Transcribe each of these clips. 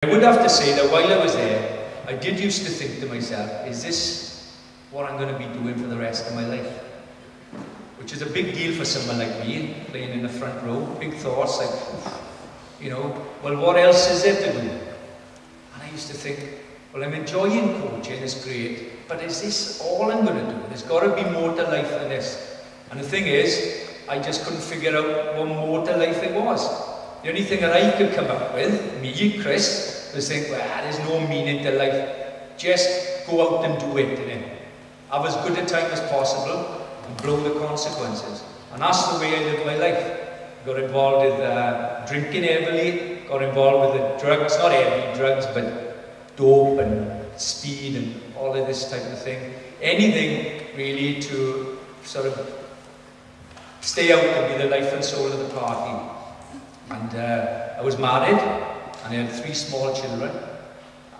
I would have to say that while I was there, I did used to think to myself, is this what I'm going to be doing for the rest of my life? Which is a big deal for someone like me, playing in the front row. Big thoughts like, you know, well, what else is there to do? And I used to think, well, I'm enjoying coaching, it's great, but is this all I'm going to do? There's got to be more to life than this. And the thing is, I just couldn't figure out what more to life it was. The only thing that I could come up with, me, Chris, was think, well, there's no meaning to life. Just go out and do it, innit? Have as good a time as possible and blow the consequences. And that's the way I lived my life. Got involved with drinking heavily, got involved with the drugs, not heavy drugs, but dope and speed and all of this type of thing. Anything really to sort of stay out and be the life and soul of the party. And I was married and I had 3 small children.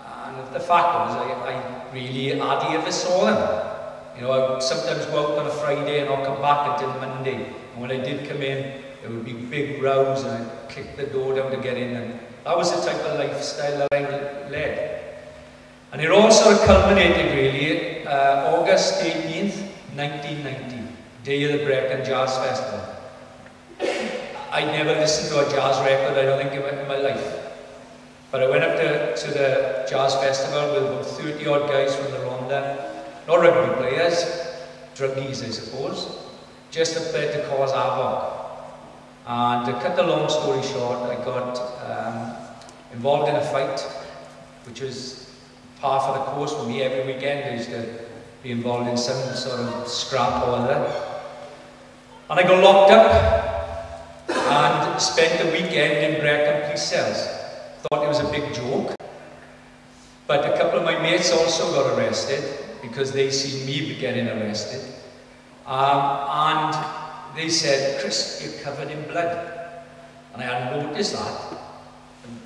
And the fact was, I really hardly ever saw them. You know, I would sometimes go out on a Friday and I'll come back until Monday. And when I did come in, there would be big rows and I'd kick the door down to get in. And that was the type of lifestyle that I led. And it all sort of culminated really August 18th, 1990, day of the Brecon Jazz Festival. I'd never listened to a jazz record, I don't think, in my life. But I went up to the jazz festival with about 30 odd guys from the Ronda. Not rugby players, druggies I suppose, just up there to cause havoc. And to cut the long story short, I got involved in a fight, which was par for the course for me. Every weekend I used to be involved in some sort of scrap or other. And I got locked up and spent the weekend in Brecon police cells. Thought it was a big joke. But a couple of my mates also got arrested because they seen me getting arrested. And they said, Chris, you're covered in blood. And I hadn't noticed that.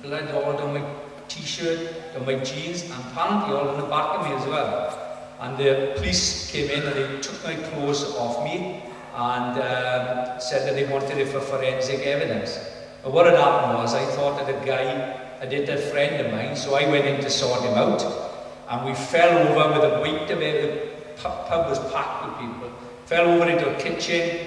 The blood all down my t-shirt, down my jeans, and apparently all on the back of me as well. And the police came in and they took my clothes off me and said that they wanted it for forensic evidence. But what had happened was, I thought that a guy, I did a friend of mine, so I went in to sort him out, and we fell over with a weight of it. The pub was packed with people. Fell over into a kitchen,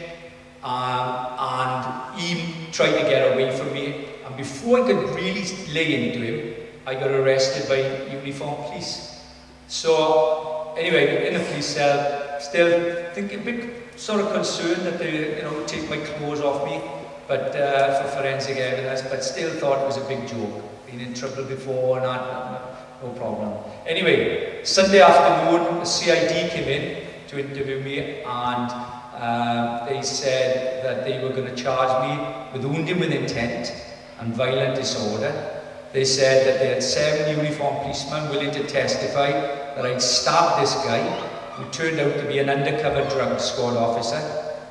and he tried to get away from me. And before I could really lay into him, I got arrested by uniformed police. So anyway, in the police cell, still thinking, big sort of concerned that they, you know, take my clothes off me, but for forensic evidence, but still thought it was a big joke. Been in trouble before and that, no problem. Anyway, Sunday afternoon, the CID came in to interview me, and they said that they were going to charge me with wounding with intent and violent disorder. They said that they had 7 uniformed policemen willing to testify that I'd stabbed this guy, who turned out to be an undercover drug squad officer,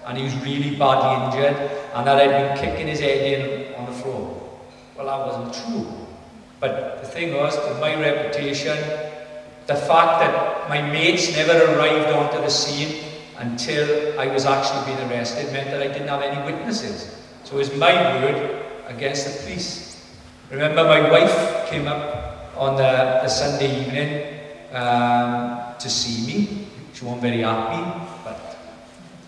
and he was really badly injured, and that I'd been kicking his head in on the floor. Well, that wasn't true. But the thing was, with my reputation, the fact that my mates never arrived onto the scene until I was actually being arrested meant that I didn't have any witnesses. So it was my word against the police. Remember, my wife came up on the Sunday evening to see me. She wasn't very happy, but,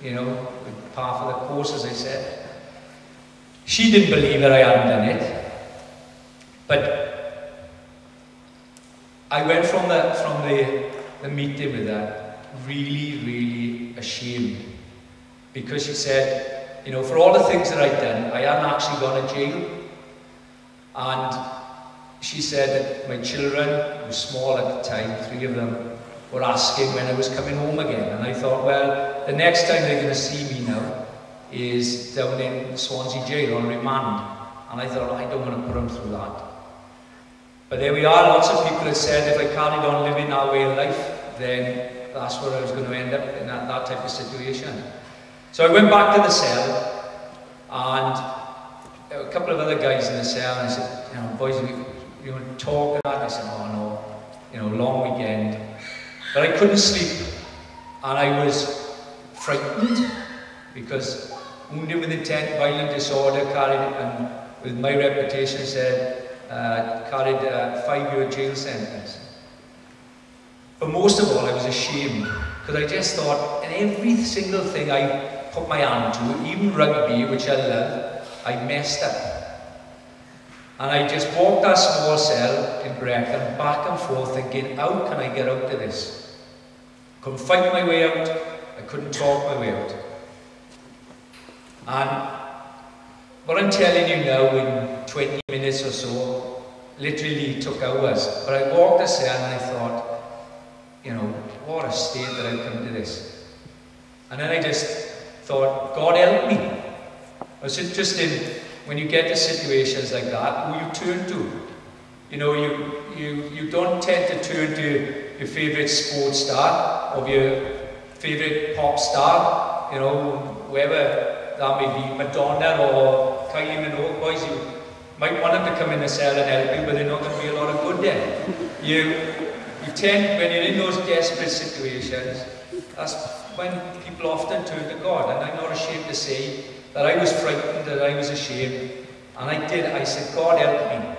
you know, with par for the course, as I said. She didn't believe that I hadn't done it. But I went from the meeting with her really, really ashamed. Because she said, you know, for all the things that I'd done, I hadn't actually gone to jail. And she said that my children, who were small at the time, 3 of them, were asking when I was coming home again. And I thought, well, the next time they're going to see me now is down in Swansea jail on remand. And I thought, I don't want to put them through that. But there we are, lots of people have said if I carried on living that way of life, then that's where I was going to end up, in that type of situation. So I went back to the cell, and there were a couple of other guys in the cell, and I said, you know, boys, you want to talk and that? And I said, oh no, you know, long weekend. But I couldn't sleep, and I was frightened, because wounded with intent, violent disorder, carried, and with my reputation said, carried a 5-year jail sentence. But most of all, I was ashamed, because I just thought, in every single thing I put my hand to, even rugby, which I love, I messed up. And I just walked that small cell in Brecon, back and forth, thinking, how can I get out of this? Couldn't fight my way out, I couldn't talk my way out. And what I'm telling you now in 20 minutes or so, literally took hours. But I walked the cell and I thought, you know, what a state that I've come to this. And then I just thought, God help me. I was interested when you get to situations like that, who you turn to. You know, you don't tend to turn to your favourite sports star or your favourite pop star, you know, whoever that may be, Madonna or Kylie Minogue. Boys, you might want them to come in the cell and help you, but they're not going to be a lot of good there. You tend, when you're in those desperate situations, that's when people often turn to God. And I'm not ashamed to say that I was frightened, that I was ashamed. And I said, God help me.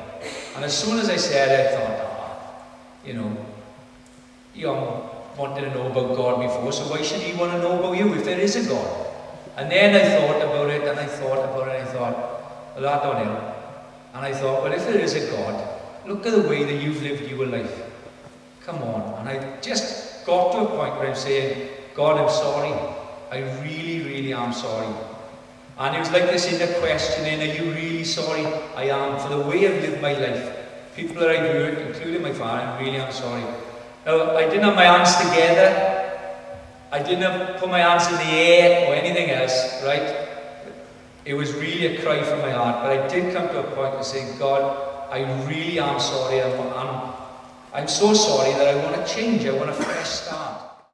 And as soon as I said it, I thought, you know, you wanted to know about God before, so why should he want to know about you if there is a God? And then I thought about it, and I thought about it, and I thought, well, that don't help. And I thought, well, if there is a God, look at the way that you've lived your life. Come on. And I just got to a point where I'm saying, God, I'm sorry. I really, really am sorry. And it was like this inner questioning, are you really sorry? I am, for the way I've lived my life. People that I've hurt, including my father, I really am sorry. Now, I didn't have my hands together. I didn't put my hands in the air or anything else, right? It was really a cry from my heart. But I did come to a point of saying, God, I really am sorry. I'm so sorry that I want to change. I want a fresh start.